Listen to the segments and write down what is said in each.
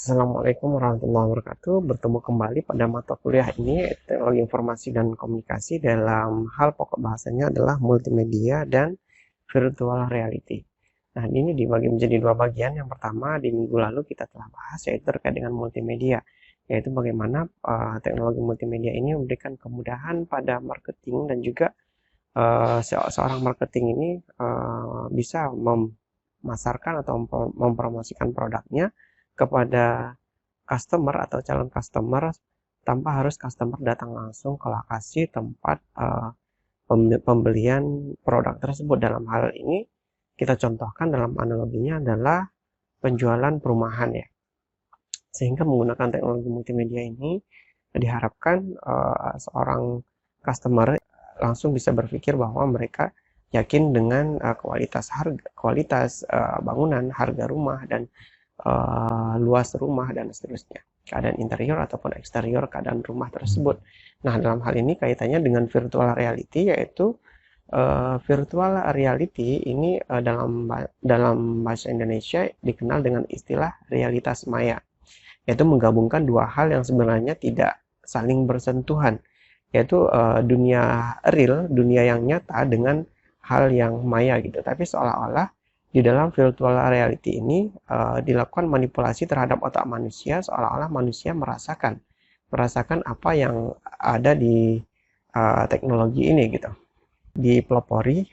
Assalamualaikum warahmatullahi wabarakatuh. Bertemu kembali pada mata kuliah ini, Teknologi Informasi dan Komunikasi, dalam hal pokok bahasanya adalah multimedia dan virtual reality. Nah, ini dibagi menjadi dua bagian. Yang pertama, di minggu lalu kita telah bahas, yaitu terkait dengan multimedia, yaitu bagaimana teknologi multimedia ini memberikan kemudahan pada marketing dan juga seorang marketing ini bisa memasarkan atau mempromosikan produknya kepada customer atau calon customer tanpa harus customer datang langsung ke lokasi tempat pembelian produk tersebut. Dalam hal ini kita contohkan dalam analoginya adalah penjualan perumahan ya. Sehingga menggunakan teknologi multimedia ini diharapkan seorang customer langsung bisa berpikir bahwa mereka yakin dengan kualitas bangunan, harga rumah, dan luas rumah, dan seterusnya, keadaan interior ataupun eksterior keadaan rumah tersebut. Nah, dalam hal ini kaitannya dengan virtual reality, yaitu virtual reality ini dalam bahasa Indonesia dikenal dengan istilah realitas maya, yaitu menggabungkan dua hal yang sebenarnya tidak saling bersentuhan, yaitu dunia real, dunia yang nyata, dengan hal yang maya gitu. Tapi seolah-olah di dalam virtual reality ini dilakukan manipulasi terhadap otak manusia, seolah-olah manusia merasakan apa yang ada di teknologi ini gitu. Dipelopori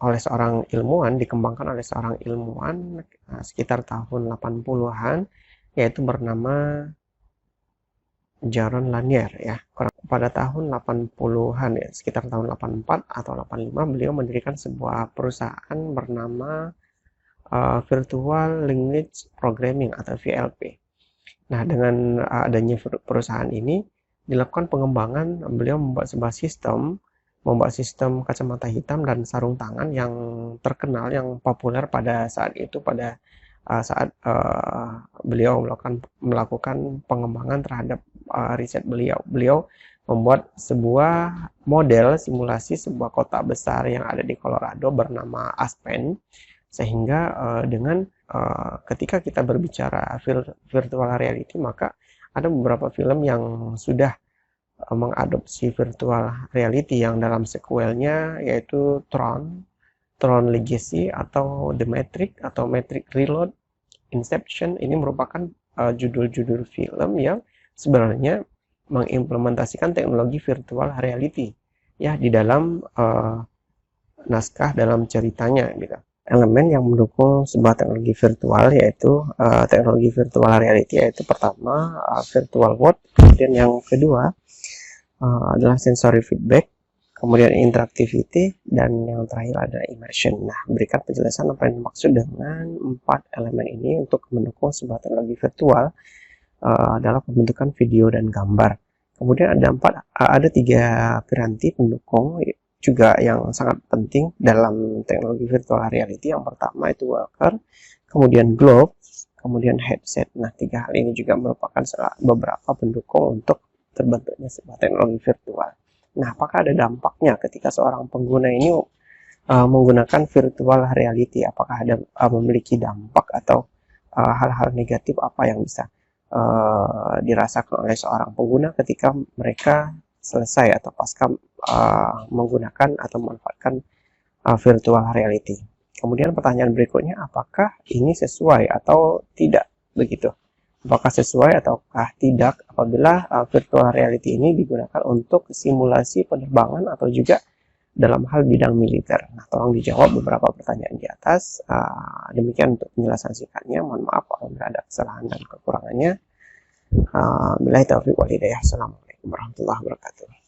oleh seorang ilmuwan, dikembangkan oleh seorang ilmuwan sekitar tahun 80-an, yaitu bernama Jaron Lanier ya. Pada tahun 80-an ya, sekitar tahun 84 atau 85, beliau mendirikan sebuah perusahaan bernama Virtual Language Programming atau VLP. Nah, dengan adanya perusahaan ini dilakukan pengembangan, beliau membuat sistem kacamata hitam dan sarung tangan yang terkenal, yang populer pada saat itu, pada saat beliau melakukan pengembangan terhadap riset beliau. Beliau membuat sebuah model simulasi sebuah kota besar yang ada di Colorado bernama Aspen, sehingga dengan ketika kita berbicara virtual reality, maka ada beberapa film yang sudah mengadopsi virtual reality, yang dalam sequelnya yaitu Tron Legacy, atau The Matrix, atau Matrix Reload, Inception. Ini merupakan judul-judul film yang sebenarnya mengimplementasikan teknologi virtual reality ya di dalam naskah, dalam ceritanya gitu. Elemen yang mendukung sebuah teknologi virtual, yaitu teknologi virtual reality, yaitu pertama virtual world, kemudian yang kedua adalah sensory feedback, kemudian interactivity, dan yang terakhir adalah immersion. Nah, berikan penjelasan apa yang dimaksud dengan 4 elemen ini untuk mendukung sebuah teknologi virtual adalah pembentukan video dan gambar. Kemudian ada 3 piranti pendukung juga yang sangat penting dalam teknologi virtual reality. Yang pertama itu walker, kemudian globe, kemudian headset. Nah, 3 hal ini juga merupakan beberapa pendukung untuk terbentuknya sebuah teknologi virtual. Nah, apakah ada dampaknya ketika seorang pengguna ini menggunakan virtual reality? Apakah ada memiliki dampak atau hal-hal negatif apa yang bisa dirasakan oleh seorang pengguna ketika mereka selesai atau pasca menggunakan atau memanfaatkan virtual reality? Kemudian pertanyaan berikutnya, apakah ini sesuai atau tidak begitu? Apakah sesuai ataukah tidak apabila virtual reality ini digunakan untuk simulasi penerbangan atau juga dalam hal bidang militer? Nah, tolong dijawab beberapa pertanyaan di atas. Demikian untuk penjelasan singkatnya. Mohon maaf apabila ada kesalahan dan kekurangannya. Billahi taufiq wal hidayah. Assalamualaikum warahmatullahi wabarakatuh.